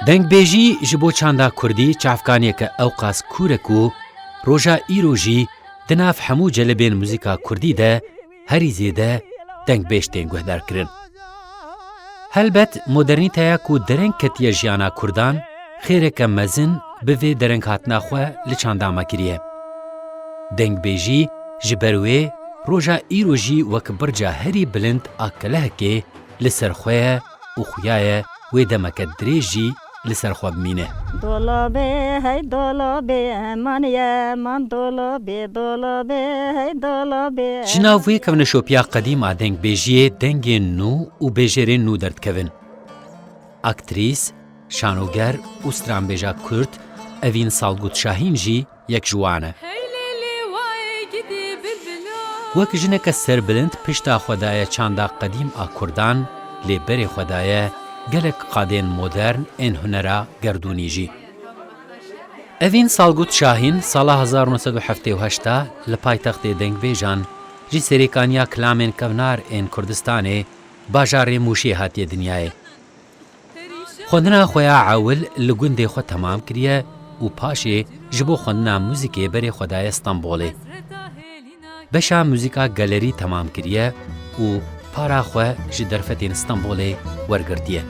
دەنگبێژی ji bo çanda Kurdî çavkaniyeke ewqas kûrek û roja îro jî di nav hemû celebên muzîka Kurdî de herî zêde dengbêj tên guhdarkirin. Helbet modernîteya ku dereng ketiye jiyana Kurdan xêreke mezin bi vê dereng hatina xwe li çanda me kiriye. Dengbêjî ji ber wê roja îro jî wek birca herî bilind a kelehekê li ser xwe ye û xuya ye wê demeke dirêj jî li ser xwe bimîne. Dolabê hey dolabê eman yeman dolabê dolabê hey dolabê. Ji nav wê kevneşopiya qedîm a dengbêjiyê dengên nû û bêjêrên nû derdikevin. Aktrîs, şanoger û stranbêja Kurd Evîn Salgut Şahîn jî yek ji wan e. Wek jineke serbilind pişta xwedaya çanda qedîm a Kurdan lêberê xwedaye gelek qadên modern ên hunera gerdûnî jî. Evîn Salgut Şahîn sala 1978 li paytextê dengbêjan jî serêkaniya kilamên kevnar ên Kurdistanê bajarê Mûşê hatiye dinyayê. Xwendina xwe ya ewil li gundê xwe temam kiriye û paşê ji bo xwendina muzîkê berê xwedaye Stenbolê. Beşa muzîka galerî temam kiriye û para xwe ji derfetên Stenbolê wergirtiye.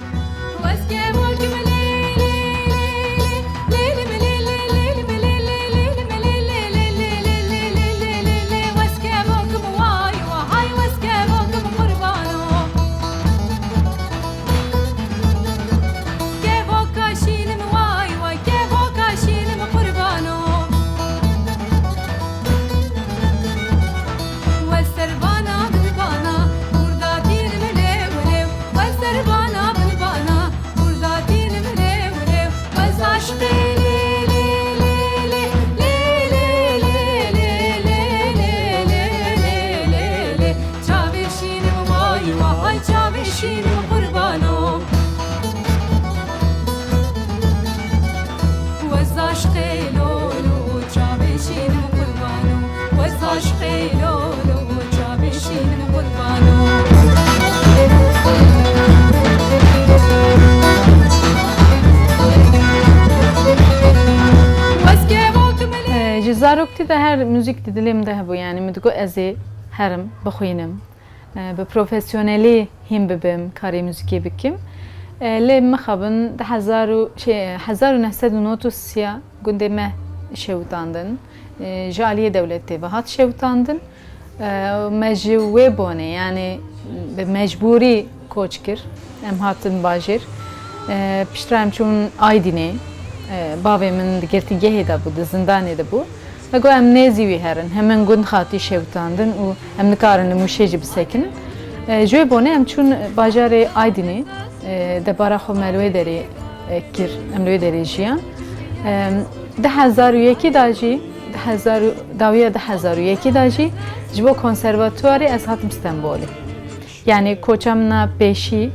Zarokti de her müzik dilimde bu yani müdgo ezi herim bixwînim bi profesyonelî hîn bibim karê müzikê bikim lê mixabin 1993 gundê me şewitandin ji aliyê dewletê ve hat şewitandin me ji wê bone yani bi mecburî koç kir em hatin bajêr piştre em çûn Aydînê bavê min di girtîgehê de bû di zindanê de bû ve got em nêzî wî herin hemin gund xatî şewitandin û em nikarin li Mûşê jî bisekinin ji wê bonê em çûn bajarê Aydînê debara xwe me li wê derê kir em li wê derê jiyan 2001 da jî dawiya 2001 da jî ji bo konservatuarê ez hatim Stenbolê yani koça min a pêşî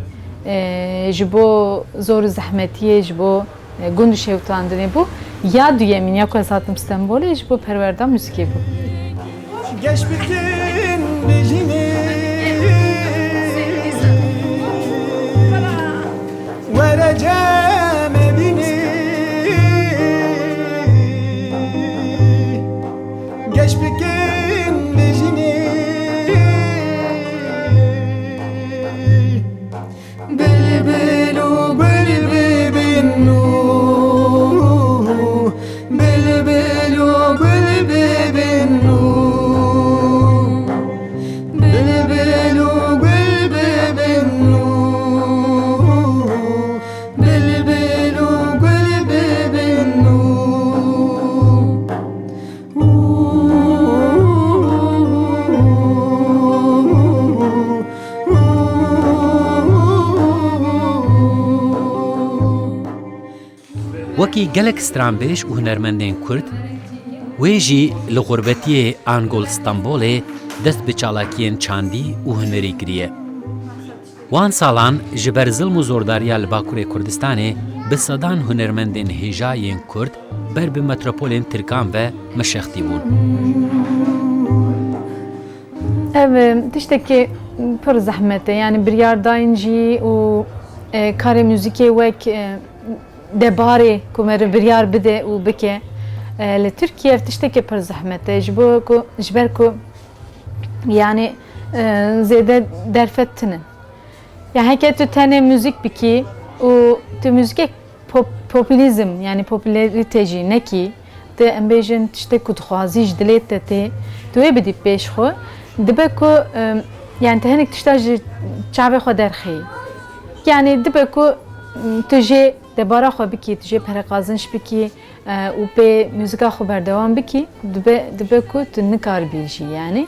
ji bo zor û zehmetiyê ji bo gund û şewitandinê bû ya duyemîn ya ku ez hatim Stenbolê ji bo perwerda muzîkê bû. Geç bitin bejînê vereceğim evini geç bitin bejînê bülbülü bülbülün Wekî gelek stranbêj û hunermendên Kurd wê jî li xurbetiyê Angol Stenbolê dest bi çalakiyên çandî û hunerî kiriye. Wan salan ji ber zilm û zordariya li Bakurê Kurdistanê bi sedan hunermendên hêjayên Kurd ber bi metropolên Tirkan ve Meşextî bûn. Ev tiştekî pir zehmet e yani biryardayên jî û karê muzîkê wek دباري كمر بريار بده وبكي لتركيا تشتكي بر زحمته جبركو يعني زيادة درفتنن يعني هيك تاني موسيقى بكي و موسيقى popülizm yani popülariteji ne ki te ambejin tişte ku dixwazî dilê te tê tu ê bidî pêş xwe dibe ku yani te hinek tişta ji çavê xwe derxî yani dibe ku tu jê debara xwe bikî tu jê pereqazinç bikî û pê muzîka xwe berdewam bikî dibe ku tu nikarbîjî yani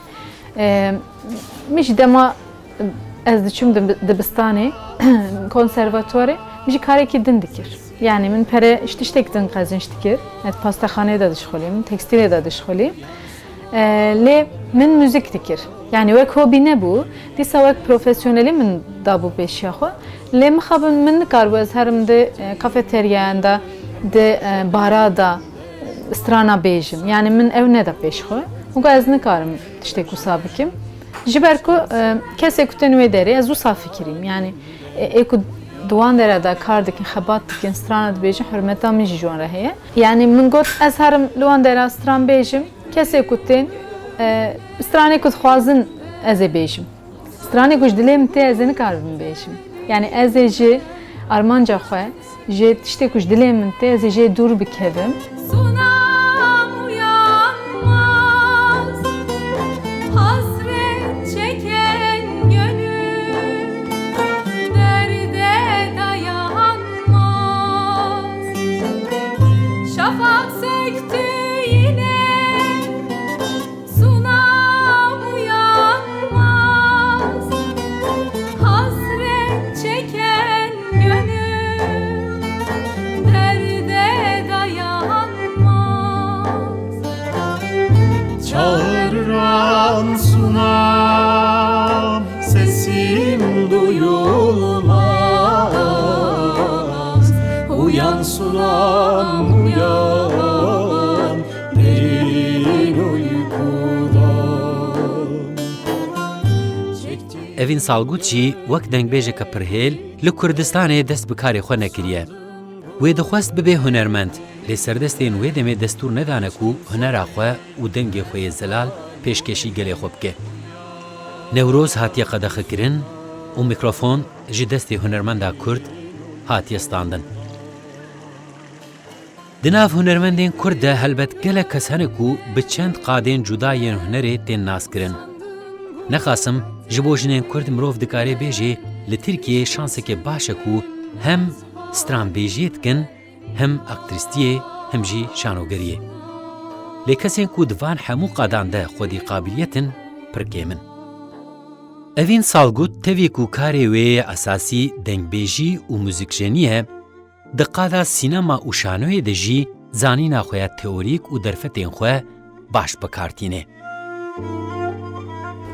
mij dema ez diçûm dibistanê konservatuarê mijî karekî din dikir. Yani min pere iştektin qazinç dikir. Et pastaxaneye da dişxolîm, tekstile da dişxolîm. Lê min müzik dikir. Yani wek hobi ne bu? Dîsa wek profesyonelî min dabû pêşiya xwe. Lê mixabin min nikarbû ez herim di kafeteryayan da di bara da strana bêjim. Yani min ew ne da pêş xwe. Û ez nikarim tiştek wisa bikim. Ji ber ku kesek ku te nû derê ez wisa fikirîm. Yani êku دوان داره دا کار دکن خبات دکن استران بیجم حرمتا میجی جوان رهیه یعنی من گفت از هرم لوان داره استران بیجم کسی کتین استرانی کت خوازن از بیجم استرانی کش دلیم تی از نکارم بیجم yani از جی armanca خواه جی تشتی کش دلیم تی از جی دور بکویم Çağıran sunam sesim duyulmaz Uyan sunam uyan derin uykudan Evin salgut jî wek dengbêjeka pirhêl li Kurdistanê dest bi karê xwe nekiriye. Wê dixwest bibe hunermend, lê serdestên wê demê destûr nedane ku hunera xwe û dengê xwe yê zelal pêşkêşî gelê xwe bike. Newroz hatiye qedexekirin û mikrofon ji destê hunermenda Kurd hatiye standin. Di nav hunermendên Kurd de helbet gelek kes hene ku bi çend qadên cuda yên hunerê tên naskirin. Nexasim ji bo jinên Kurd mirov dikare bêje li Tirkiyeyê şanseke baş e ku hem stranbêjiyê dikin, hem aktrîstiyê, hem jî şanogeriyê. Lê kesên ku di van hemû qadan de xwedî qabiliyetin pir kêm in. Evîn salgut tevî ku karê wê yê esasî dengbêjî û muzîkjenî ye, di qada sînema û şanoyê de jî zanîna xwe ya teorîk û derfetên xwe baş bikartîne.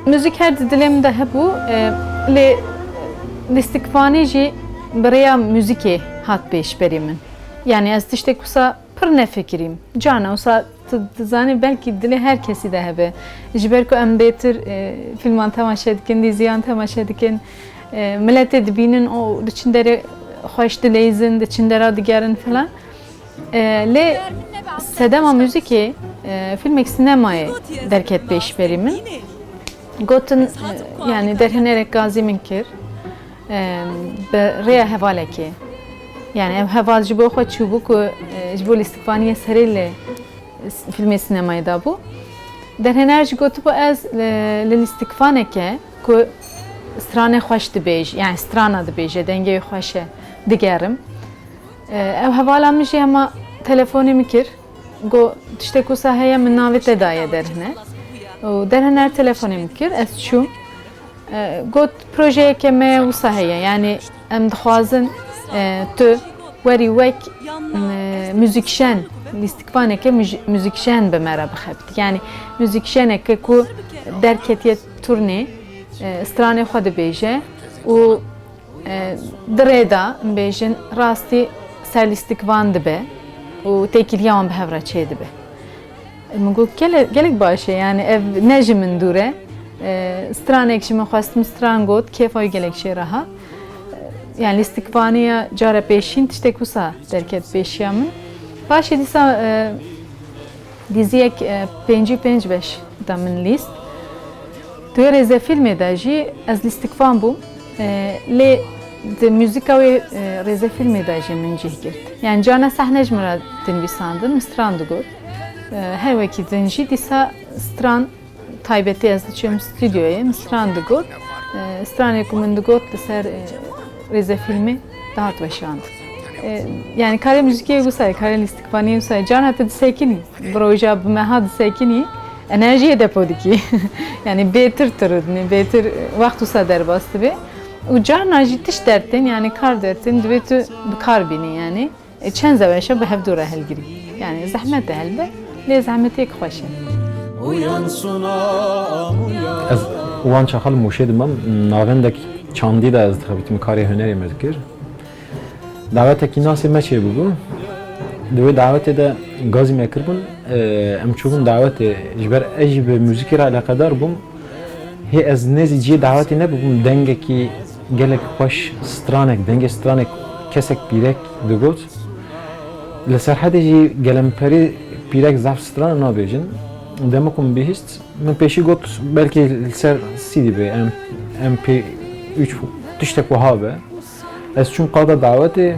Müzik her dilem de hebû, lê lîstikvanê jî birêya müzikê hat pêşberî min. Yani ez tiştek wisa pir nefikirîm. Cana wisa dizanî belkî dilê her kesî de hebe. Ji ber ku em bêtir filman temaşe dikin, dîziyan temaşe dikin, milletê dibînin û diçin derê xweş dilêzin, diçin dera digerin filan. Lê sedema müzikê filmek sinemayê derket pêşberî min. Gotin yani derhinerek gazî min kir. Bi rêya hevalekê. Yani ev heval ji bo xwe çûbû ku ji bo lîstikvaniyê serê li filmê sinemayê dabû. Derhener jî gotibû ez li lîstikvaneke ku stranê xweş dibêje, yani strana dibêje, dengê xweş e digerim. Ev hevala min jî hema telefonê min kir. Got tiştek wisa heye min navê te daye derhine. û derhener telefonê min kir, ez çûm. Got projeyeke me wisa heye, yani em dixwazin tu werî wek müzîkşen lîstikvaneke müzîkşen bi me re bixebitî. Yani müzîkşeneke ku derketiye turnê stranê xwe dibêje û di rê da em bêjin rastî ser lîstikvan dibe û têkiliya wan bi hev re çê dibe. Min got gelek baş e, yani ev ne ji min dûr e. Stranek ji min xwestim stran got kêfa wî gelek jê reha. yani listikvaniya cara peşin tiştek wisa derket peşiya min. Paşê dîsa diziyek 5-5 da min lîst. Tu rêze filmê de jî ez lîstikvan bûm. Lê di müzika wê rêze filmê de jî min cih girt. Yani cana sehne ji min re dinivîsandin, min stran digot. Her wekî din jî dîsa stran taybetî ez diçûm stüdyoyê, min stran digot. Stranê ku min digot li ser rêze filmê dihat weşand. Yani karê müzikiyê wisa, karê lîstikvaniyê wisa, cana te disekînî, bi roja bi meha disekînî, enerjiyê depo dikî. Yani bêtir tiridinî, bêtir wext wisa derbas dibe. û carna jî tiş dertên, yani kar dertên divê tu bi kar bînî yani. Çend zeweşa bi hevdû re helgirî. Yani zehmet de helbe, lê zehmetiyek xweş e. Uyan sunam uyan. Ez wan çaxal mûşê dimam navendek çandî de ez dixebitim karê hunerê me dikir. Dawetekî nasê me çê bûbû. Di wê dawetê de gazî me kirbûn, em çûbûn dawetê ji ber ez jî bi müzikê re eleqedar bûm. Hê ez nêzî ciyê dawetê nebûbûm dengekî gelek xweş stranek, dengê stranek kesek pîrek digot. Li ser hedê jî gelemperî pîrek zaf stran nabêjin. Dema ku min bihîst, min pêşî got belkî li ser CD be, MP3 tiştek wiha be. Ez çûm qada dawetê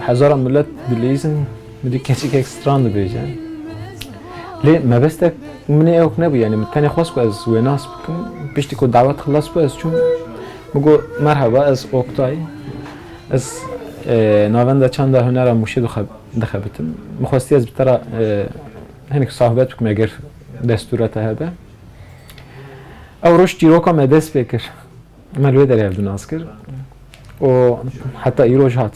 hezara millet dilîzin, midî keçikek stran dibêje. Lê mebestek minê ew nebû, yani min tenê xwest ku ez wê nas bikim, piştî ku dawet xilas bû ez çûm min got merheba ez Oktay. Ez navenda çanda hunera mûşê dixebitim. Min xwestî ez bi te re hinek sohbet bikim eger destûra te hebe. Ew roj çîroka me dest pê kir. Me li wê derê ev nas kir. û heta îroj hat.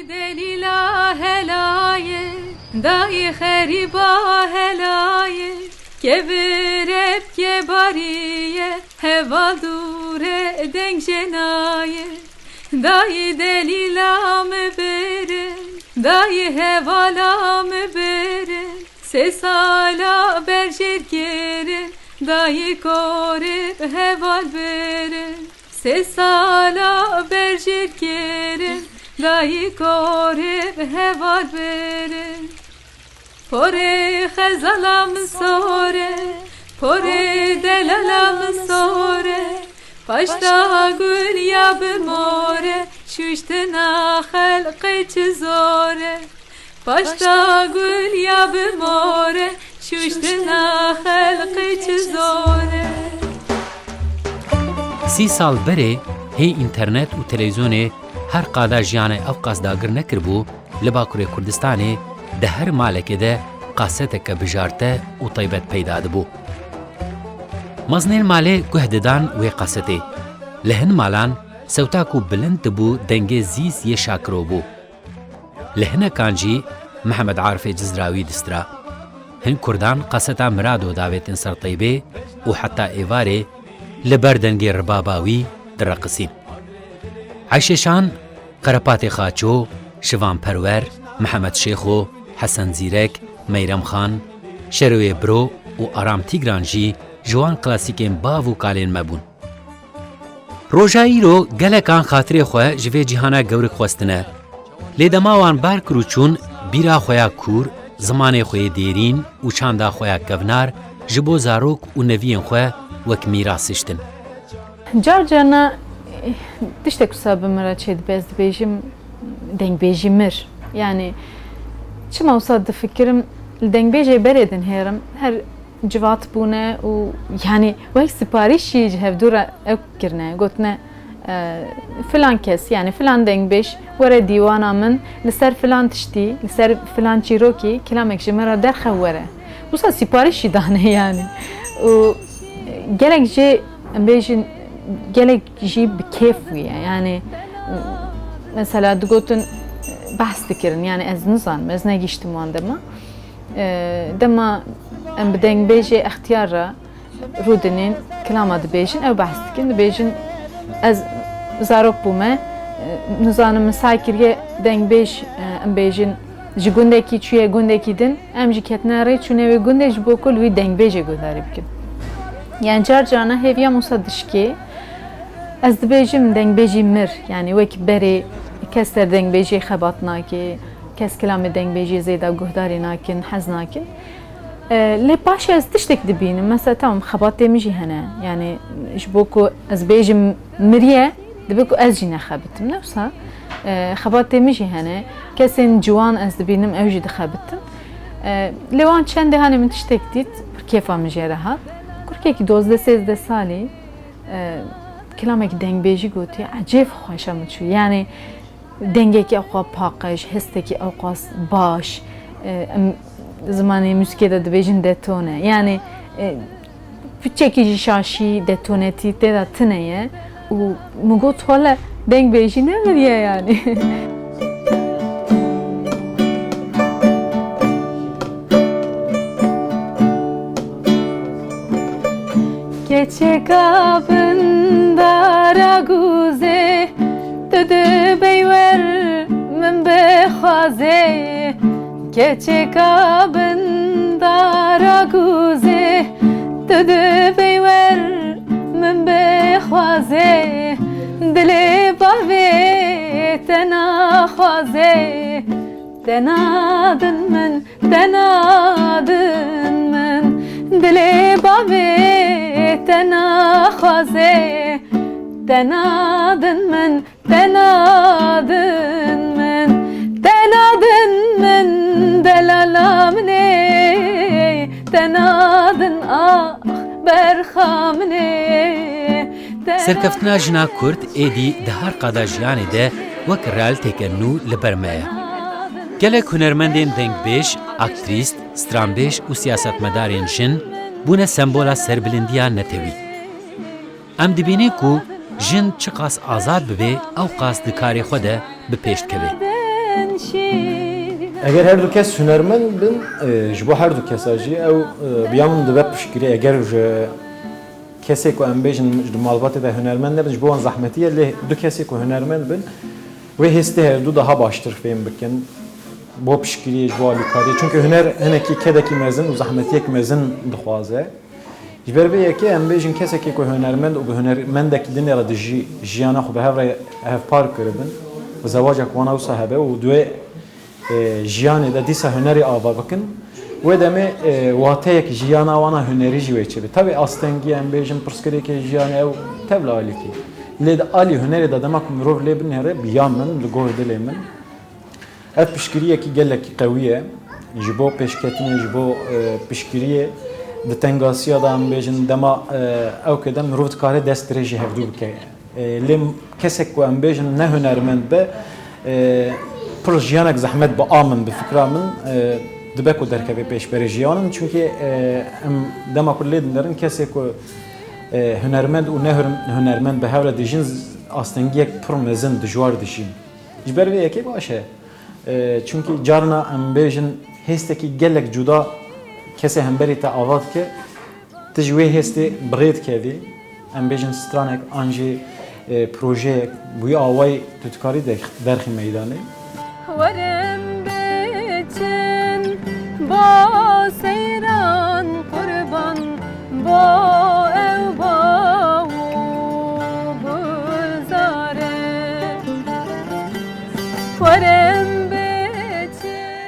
Delila helaye, dayı xeriba helaye, kevirep kebariye, heva dure denk jenaye. Dayı delila me bere, dayı hevala me bere, sesala berjer kere, dayı kore heval bere, sesala berjer kere, dayı kore heval bere. Pore xezalam sore, pore delalam sore, paşta gül yabı more, şuştena halqı çizore. Paşta gül yabı more, şuştena halqı çizore. 30 sal berê hê înternet û televîzyonê her qada jiyanê ev qasdagir nekirbû, li Bakurê Kurdistanê di her malekê de qaseteke bijarte û taybet peyda dibû. Mezinên malê guh didan wê qasetê. Li hin malan sewta ku bilind dibû dengê zîs yê şakiro bû. Li hinekan jî Mihemed Arifê Cizrawî distira. Hin Kurdan qaseta mirado davêtin ser taybê û heta êvarê li ber dengê ribaba wî direqisîn. Ayşeşan, Qerepatê Xaço, Şivan Perwer, Mihemed Şêxo, Hesen Zîrek, Meyrem Xan, Şerwê Biro û Aram Tigran jî ji wan klasîkên bav û kalên me bûn. Roja îro gelekan xatirê xwe ji vê cîhana gewrik xwestine. Lê dema wan ber kir û çûn bîra xwe ya kûr, zimanê xwe yê dêrîn û çanda xwe ya kevnar ji bo zarok û neviyên xwe wek mîras iştin. Car carna tiştek wisa bi min re çê dibe ez dibêjim dengbêjî mir. Yani çima wisa difikirim li dengbêjê berê din hêrim her civat bûne û yani wek siparîşî ji hevdû re ew kirine gotine filan kes yani filan dengbêj were dîwana min li ser filan tiştî li ser filan çîrokî kilamek ji min re derxe were. Wisa siparîşî dane yani. û gelek jê em bêjin gelek jî bi kêf bûye yani mesela digotin behs dikirin yani ez nizanim ez negîştim wan dema dema em bi dengbêjê extiyar re rûdinên kilama dibêjin ew behs dikin dibêjin ez zarok bûme nizanim min say kiriye dengbêj em bêjin ji gundekî çûye gundekî din em jî ketine rê çûne wê gundê ji bo ku li wî dengbêjê guhdarî bikin. Yani car carna hêviya wisa dişkê ez dibêjim dengbêjî mir yani wek berê kes der dengbêjî xebat nake kes kilamê dengbêjî zêda guhdarê nakin hez nakin lê paşê ez tiştek dibînim mesela tamam xebatê min jî hene yani ji bo ku ez bêjim miriye dibe ku ez jî nexebitim ne wisa xebatê min jî hene kesên ciwan ez dibînim ew jî dixebitin lê wan çendê hanê min tiştek dît pir kêfa min jê rehat kurkekî 12-13 salî kilamekî dengbêjî gotiye ecêb xweşa min çû yani dengekî ew xwe paqij hestekî ew qas baş zimanê mûzikê de dibêjin detone yani piçekî jî şaşî detonetî tê de tune ye û min got xwele dengbêjî nemiriye yani Keçeka bindara guze Dede beywer min bexwaze Keçeka bindara guze Dede beywer min bexwaze Dilê bavê te naxwaze Denadin min Dilê bavê te naxwaze Denadin min delala min ê Denadin ah berxa min ê Serkeftina jina Kurd êdî di her qada jiyanê de wek realîteke nû li ber me ye. Gelek hunermendên dengbêj, aktrîst, stranbêj û siyasetmedarên jin bûne sembola serbilindiya netewî. Em dibînin ku jin çi qas azad bibe ew qas di karê xwe de bi pêş dikeve. Eger her du kes hunermend bin ji bo her du kesa jî ew biya min dibe piştgirî eger ji kesê ku em bêjin ji malbatê de hunermend nebin ji bo wan zehmetî ye lê du kesê ku hunermend bin wê hêstê her du daha baştir fêm bikin bo piştgiriyê ji bo alîkariyê çünkü huner hinekî kedekî mezin û zehmetiyek mezin dixwaze ji ber vê yekê em bêjin kesekê ku hunermend û bi hunermendekî dinê re di jiyana xwe bi hev re hevpar kiribin bi zewacek wana wisa hebe û duê jiyanê de dîsa hunerê ava bikin wê demê wateyek jiyana wana hunerî jî wê çêbe tabii astengî em bêjin pirsgirêkê jiyanê ew tevla alîkî lê di alî hunerê de dema ku mirov lê binêre biya min li gor dilê min ev piştgiriyekî gelekî qewî ye ji bo pêşketinê ji bo piştgiriyê di tengasiya da em bêjin dema ew ke de mirov dikare dest dirê jî hevdû bike lê kesek ku em bêjin ne hunermend be pir jiyanek zehmet bi a min bi fikra min dibe ku derkeve pêşberê jiyanin çünkü em dema ku lê dinlerin kesek ku hunermend û ne hunermend bi hev re dijîn astengiyek pir mezin dijwar dijîn ji ber vê yekê baş e çünkü carna em bêjin hêstekî gelek cuda kesê hemberî te ava dike tu ji wê hêstê birê dikevî em bêjin stranek an jî projeyek bûyî awayî tu dikarî derxî meydanê Warem beçin bo seyran kurban bo ev bo gulzare Warem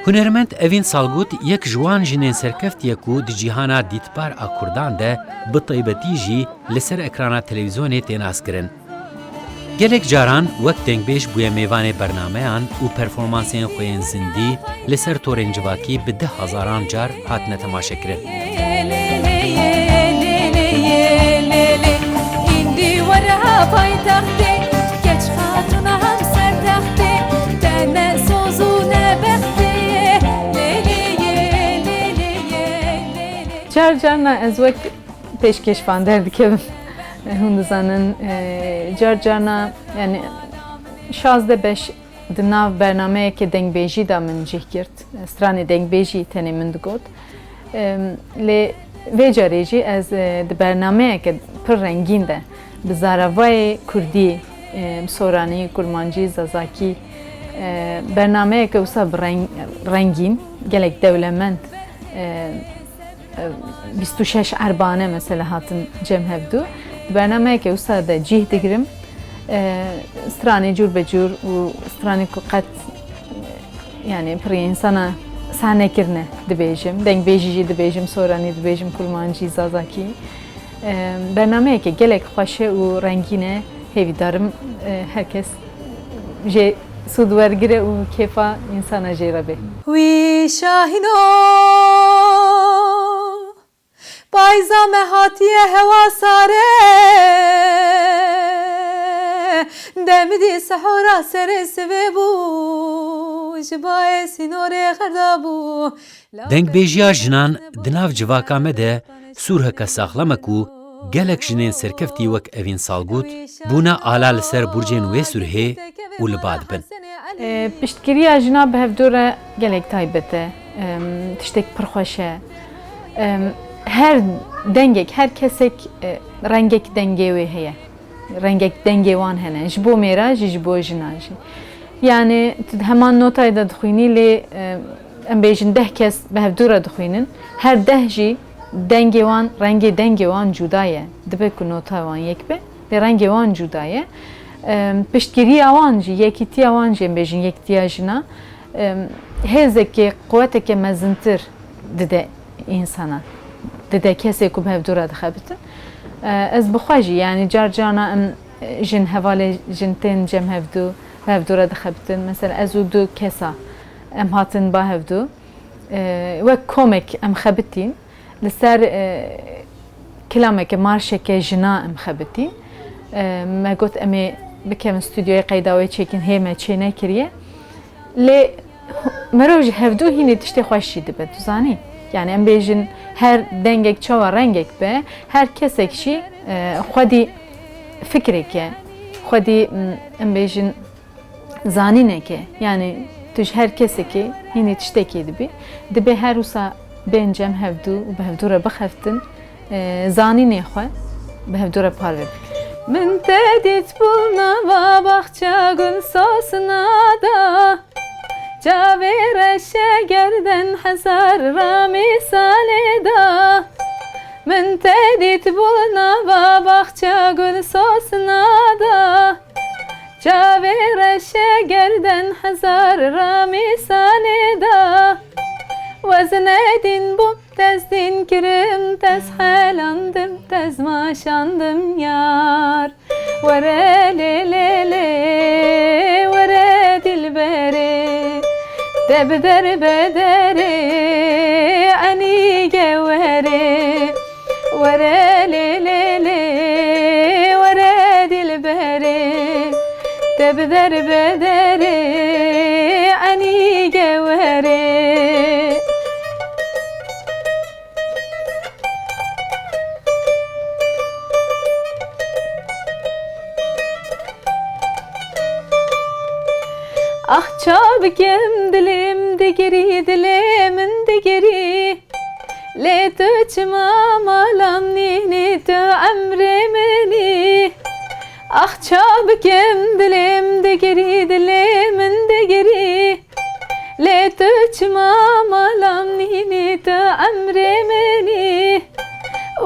Hunermend evîn salgot yek ji wan jinên serkeftiye ku di cîhana dîtbar a Kurdan de bi taybetî jî li ser ekrana televîzyonê tên askirin. Gelek caran wek dengbêj bûye mêvanê bernameyan û performansên xwe yên zindî li ser torên civakî bi 10,000 car hatine temaşekirin. İndi wara paytaxtê geç hatuna hem sertaxtê te ne sozû ne bextê Carna ez wek pêşkeşvan derdikevim hûn dizanin carna yani 16-5 di nav bernameyekê dengbêjî da min cih girt stranê dengbêjî tenê min digot lê vê carê jî ez di bernameyeke pir rengîn de bi zaravayê Kurdî soranî kurmancî zazakî bernameyeke wisa bi rengîn gelek dewlemend 26 erbane mesela hatin cem hevdû bernameyeke wisa de cih digirim سترانی جور به جور و سترانی که قد یعنی پری انسان سحنه کرنه دبیجم دنگ بیجی دبیجم سورانی دبیجم کلمانجی زازاکی برنامه که گلک خوشه و رنگینه هیوی دارم herkes جه سودورگیره و کیفا انسان جیره به وی شاهینو بایزا مهاتیه هوا ساره دمدی سحورا سر سوی بو جبای سینوری خردا بو دەنگبێژیا ژنان دناو جواکامە de سوورهەکە ساخلەمەک و gelek jinên serkeftî wek evîn salgût bûne ala li ser burcên wê sûrhê û li ba dibin. پشتگیریya jina bi hevdora gelek taybet e tiştek pir xweş e her dengek her kesek rengek dengê wê heye rengek dengê wan hene ji bo mêra jî ji bo jina jî yani heman notayê de dixwînî lê em bêjin 10 kes bi hevdora dixwînin her 10 jî dengê wan rengê dengê wan cuda ye dibe ku nota wan yek be lê rengê wan cuda ye piştgiriya wan jî yekîtiya wan jî em bêjin yekîtiya jina hêzekê quwetekê mezintir dide insana dide kesê ku bi hevdora dixebitin ez bixwe jî yani car carna em jin hevalê jin tên cem hevdû bi hevdora dixebitin mesela ez û du kesa em hatin ba hevdû wek komek em xebitîn li ser kilameke marşeke jina em xebitîn me got em ê bikevin stûdyoya qeyda wê çêkin hê me çê nekiriye lê merov jî hevdû hînê tiştê xweş jî dibe tu zanî yani em bêjin her dengek çawa rengek be her kesek jî xwedî fikreke xwedî em bêjin zanîneke yani tu ji her kesekê hînê tiştekê dibî dibe her wisa bên cem hevdû û bi hevdûra bixeftin zanînê xwe bi hevdûra parve bikin. من تدیت بولنا و باخچه گل ساسنا دا جاوی رشه گردن هزار رامی ساله دا من تدیت بولنا و باخچه گل ساسنا دا جاوی رشه گردن هزار رامی ساله دا وزن دین bu tez din kirim tez helandım tez maşandım yar vere le le le vere dilbere debder bedere ani gevere vere le le le vere dilbere debder bedere ani gevere Ah çabkem dilim digiri dilimin digiri le tu çimam alam nini tu emrimini Ah çabkem dilim digiri dilimin digiri le tu çimam alam nini tu emrimini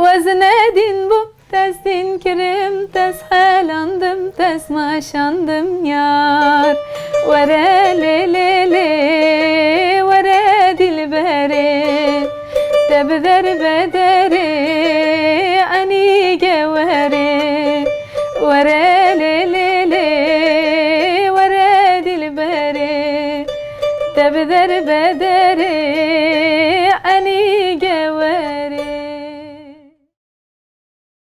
Veznedin bu tez din kirim tez helandım tez maşandım yar Vere le le le vere dilbere Debder bedere ani gevere Vere le le le vere dilbere Debder bedere ani gevere